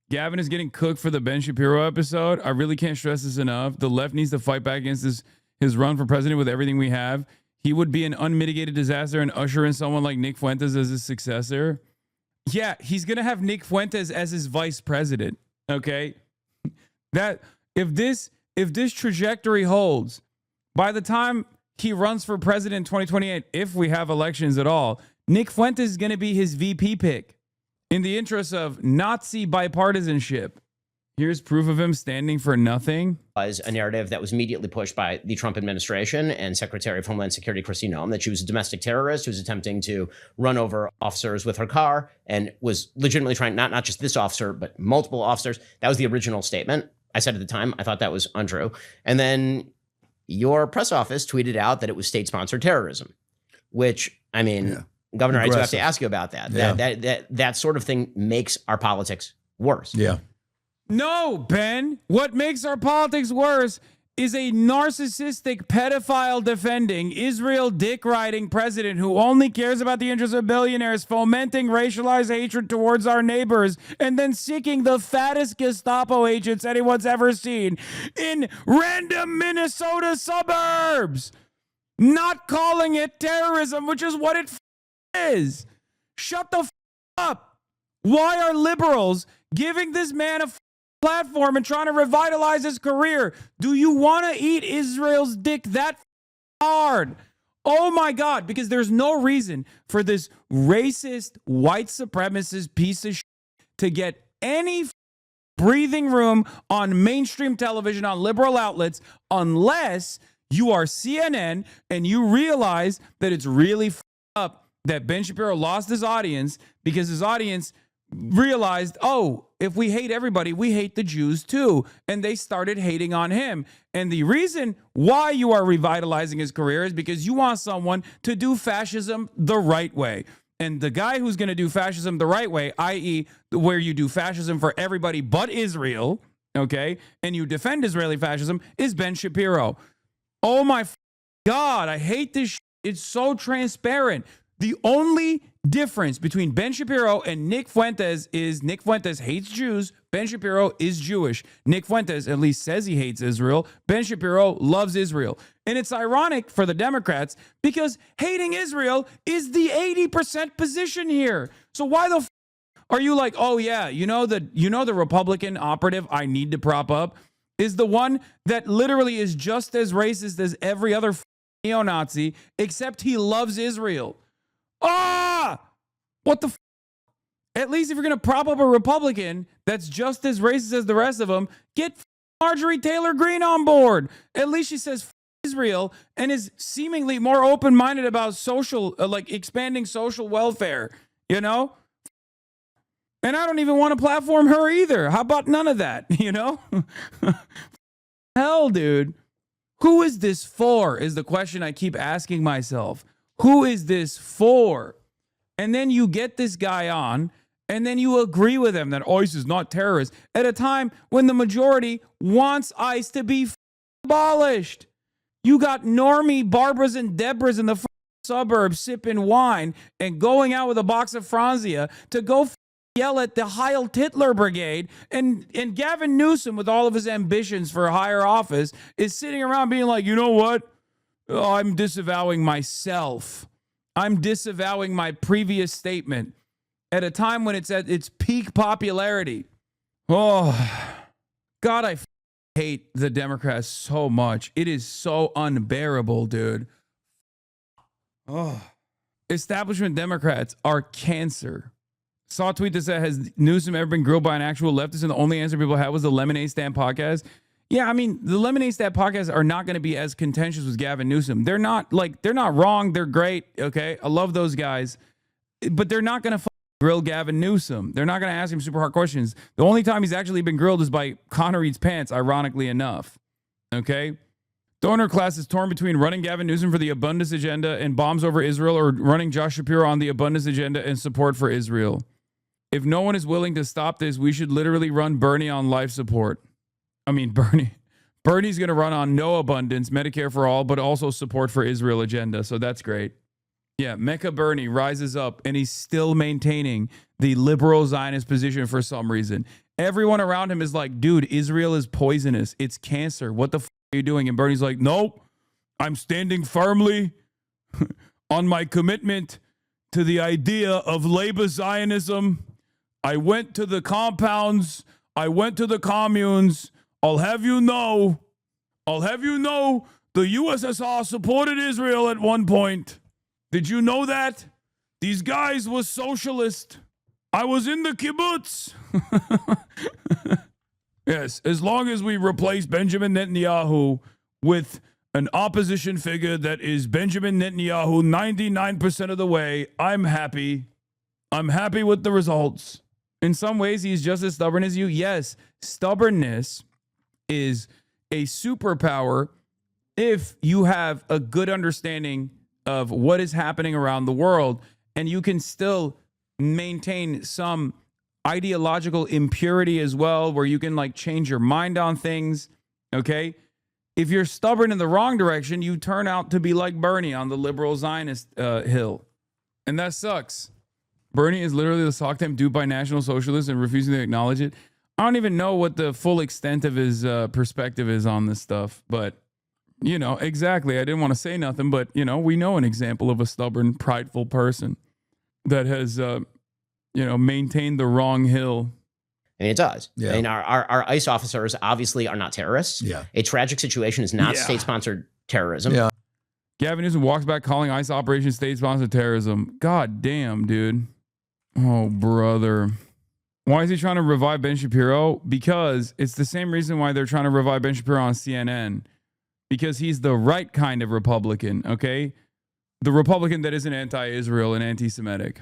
Gavin is getting cooked for the Ben Shapiro episode. I really can't stress this enough. The left needs to fight back against his run for president with everything we have. He would be an unmitigated disaster and usher in someone like Nick Fuentes as his successor. Yeah, he's going to have Nick Fuentes as his vice president. Okay? That if this trajectory holds, by the time he runs for president in 2028, if we have elections at all, Nick Fuentes is going to be his VP pick in the interest of Nazi bipartisanship. Here's proof of him standing for nothing. Was a narrative that was immediately pushed by the Trump administration and Secretary of Homeland Security Kristi Noem that she was a domestic terrorist who was attempting to run over officers with her car and was legitimately trying, not just this officer, but multiple officers. That was the original statement. I said at the time, I thought that was untrue. And then your press office tweeted out that it was state-sponsored terrorism, which, I mean, Governor, I do have to ask you about that. Yeah. That sort of thing makes our politics worse. Yeah. No, Ben. What makes our politics worse is a narcissistic pedophile defending Israel dick riding president who only cares about the interests of billionaires, fomenting racialized hatred towards our neighbors, and then seeking the fattest Gestapo agents anyone's ever seen in random Minnesota suburbs. Not calling it terrorism, which is what it is. Shut the up. Why are liberals giving this man a platform and trying to revitalize his career? Do you want to eat Israel's dick that hard? Oh my God, because there's no reason for this racist, white supremacist piece of shit to get any breathing room on mainstream television, on liberal outlets, unless you are CNN and you realize that it's really up that Ben Shapiro lost his audience because his audience realized, oh, if we hate everybody, we hate the Jews too. And they started hating on him. And the reason why you are revitalizing his career is because you want someone to do fascism the right way. And the guy who's going to do fascism the right way, i.e., where you do fascism for everybody but Israel, okay, and you defend Israeli fascism, is Ben Shapiro. Oh my God, I hate this. It's so transparent. The only difference between Ben Shapiro and Nick Fuentes is Nick Fuentes hates Jews. Ben Shapiro is Jewish. Nick Fuentes at least says he hates Israel. Ben Shapiro loves Israel. And it's ironic for the Democrats because hating Israel is the 80% position here. So why the are you like, oh yeah, the Republican operative I need to prop up is the one that literally is just as racist as every other neo-Nazi, except he loves Israel. What the At least if you're going to prop up a Republican that's just as racist as the rest of them, get Marjorie Taylor Greene on board. At least she says Israel and is seemingly more open-minded about social, like expanding social welfare, you know? And I don't even want to platform her either. How about none of that, you know? Hell, dude. Who is this for is the question I keep asking myself. Who is this for? And then you get this guy on, and then you agree with him that ICE is not terrorist at a time when the majority wants ICE to be abolished. You got normie Barbaras and Debras in the suburbs sipping wine and going out with a box of Franzia to go yell at the Heil Hitler Brigade, and Gavin Newsom, with all of his ambitions for a higher office, is sitting around being like, you know what? Oh, I'm disavowing myself. I'm disavowing my previous statement at a time when it's at its peak popularity. Oh, God, I hate the Democrats so much. It is so unbearable, dude. Oh, establishment Democrats are cancer. Saw a tweet that said, has Newsom ever been grilled by an actual leftist? And the only answer people had was the Lemonade Stand podcast. Yeah, I mean, the Lemonade Stand podcasts are not going to be as contentious as Gavin Newsom. They're not wrong. They're great. Okay. I love those guys, but they're not going to grill Gavin Newsom. They're not going to ask him super hard questions. The only time he's actually been grilled is by Connor Eats Pants, ironically enough. Okay. Donor class is torn between running Gavin Newsom for the abundance agenda and bombs over Israel, or running Josh Shapiro on the abundance agenda and support for Israel. If no one is willing to stop this, we should literally run Bernie on life support. I mean, Bernie's going to run on no abundance, Medicare for all, but also support for Israel agenda. So that's great. Yeah, Mecca Bernie rises up, and he's still maintaining the liberal Zionist position for some reason. Everyone around him is like, dude, Israel is poisonous. It's cancer. What the are you doing? And Bernie's like, nope, I'm standing firmly on my commitment to the idea of labor Zionism. I went to the compounds. I went to the communes. I'll have you know, the USSR supported Israel at one point. Did you know that? These guys were socialist. I was in the kibbutz. Yes, as long as we replace Benjamin Netanyahu with an opposition figure that is Benjamin Netanyahu 99% of the way, I'm happy. I'm happy with the results. In some ways, he's just as stubborn as you. Yes, stubbornness is a superpower if you have a good understanding of what is happening around the world, and you can still maintain some ideological impurity as well, where you can like change your mind on things. Okay. If you're stubborn in the wrong direction, you turn out to be like Bernie on the liberal Zionist hill. And that sucks. Bernie is literally the sock time duped by National Socialists and refusing to acknowledge it. I don't even know what the full extent of his perspective is on this stuff, but you know, exactly. I didn't want to say nothing, but you know, we know an example of a stubborn, prideful person that has, maintained the wrong hill. And it does. Yeah. I mean, our ICE officers obviously are not terrorists. Yeah. A tragic situation is not state-sponsored terrorism. Yeah. Gavin Newsom walks back calling ICE operation state-sponsored terrorism. God damn, dude. Oh, brother. Why is he trying to revive Ben Shapiro? Because it's the same reason why they're trying to revive Ben Shapiro on CNN. Because he's the right kind of Republican, okay? The Republican that isn't anti-Israel and anti-Semitic.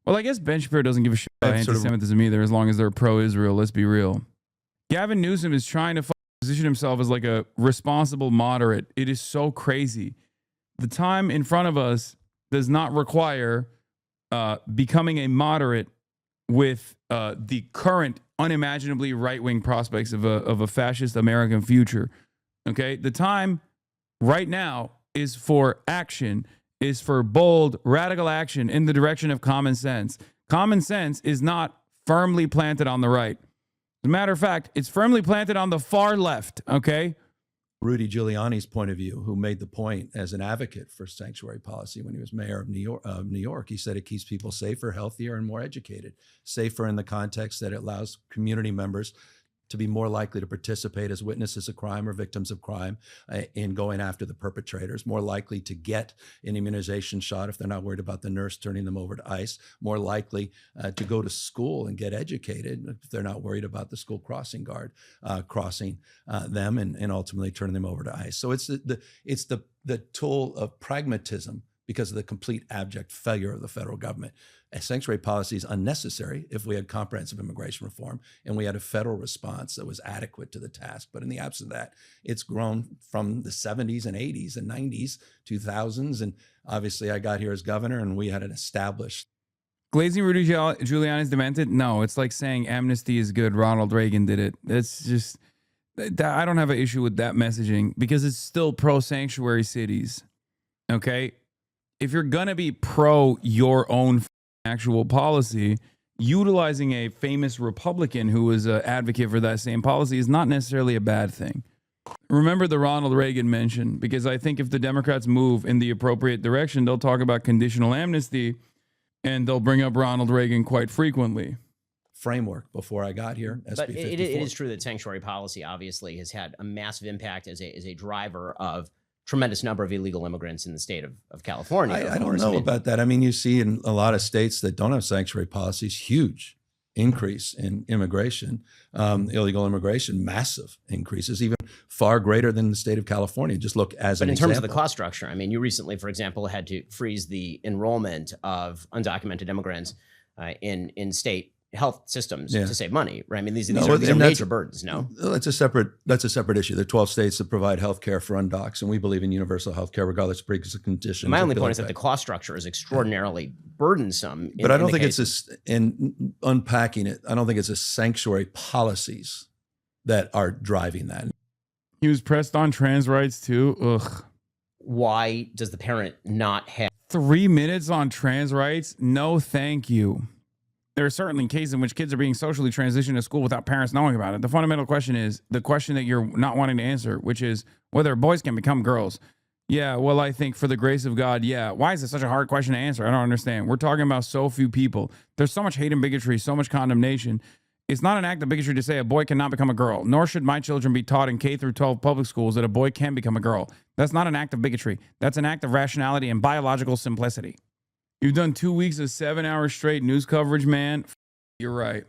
Well, I guess Ben Shapiro doesn't give a shit about anti-Semitism either, as long as they're pro-Israel. Let's be real. Gavin Newsom is trying to position himself as like a responsible moderate. It is so crazy. The time in front of us does not require becoming a moderate with the current unimaginably right-wing prospects of a fascist American future. Okay? The time right now is for action, is for bold, radical action in the direction of common sense. Common sense is not firmly planted on the right. As a matter of fact, it's firmly planted on the far left, okay? Rudy Giuliani's point of view, who made the point as an advocate for sanctuary policy when he was mayor of New York, he said it keeps people safer, healthier, and more educated. Safer in the context that it allows community members to be more likely to participate as witnesses of crime or victims of crime in going after the perpetrators, more likely to get an immunization shot if they're not worried about the nurse turning them over to ICE, more likely to go to school and get educated if they're not worried about the school crossing guard crossing them and ultimately turning them over to ICE. So it's the tool of pragmatism because of the complete abject failure of the federal government. A sanctuary policy is unnecessary if we had comprehensive immigration reform and we had a federal response that was adequate to the task. But in the absence of that, it's grown from the 70s and 80s and 90s, 2000s. And obviously I got here as governor and we had an established. Glazing Rudy Giuliani's demented? No, it's like saying amnesty is good. Ronald Reagan did it. It's just, I don't have an issue with that messaging because it's still pro-sanctuary cities. Okay? If you're going to be pro your own actual policy, utilizing a famous Republican who was an advocate for that same policy is not necessarily a bad thing. Remember the Ronald Reagan mention, because I think if the Democrats move in the appropriate direction, they'll talk about conditional amnesty and they'll bring up Ronald Reagan quite frequently. Framework before I got here. But it is true that sanctuary policy obviously has had a massive impact as a driver of tremendous number of illegal immigrants in the state of California. I don't know about that. I mean, you see in a lot of states that don't have sanctuary policies, huge increase in immigration, illegal immigration, massive increases, even far greater than the state of California. Just look as an example. But in terms of the cost structure, I mean, you recently, for example, had to freeze the enrollment of undocumented immigrants in state health systems to save money, right? I mean, these are major burdens, no? That's a separate issue. There are 12 states that provide health care for undocs, and we believe in universal health care regardless of pre-existing conditions. My only point is that the cost structure is extraordinarily burdensome. But I don't think in unpacking it, I don't think it's the sanctuary policies that are driving that. He was pressed on trans rights too. Ugh. Why does the parent not have 3 minutes on trans rights? No, thank you. there are certainly cases in which kids are being socially transitioned to school without parents knowing about it. The fundamental question is the question that you're not wanting to answer, which is whether boys can become girls. Yeah, well, I think for the grace of God, yeah. Why is it such a hard question to answer? I don't understand. We're talking about so few people. There's so much hate and bigotry, so much condemnation. It's not an act of bigotry to say a boy cannot become a girl, nor should my children be taught in K through 12 public schools that a boy can become a girl. That's not an act of bigotry. That's an act of rationality and biological simplicity. You've done 2 weeks of 7 hours straight news coverage, man. You're right.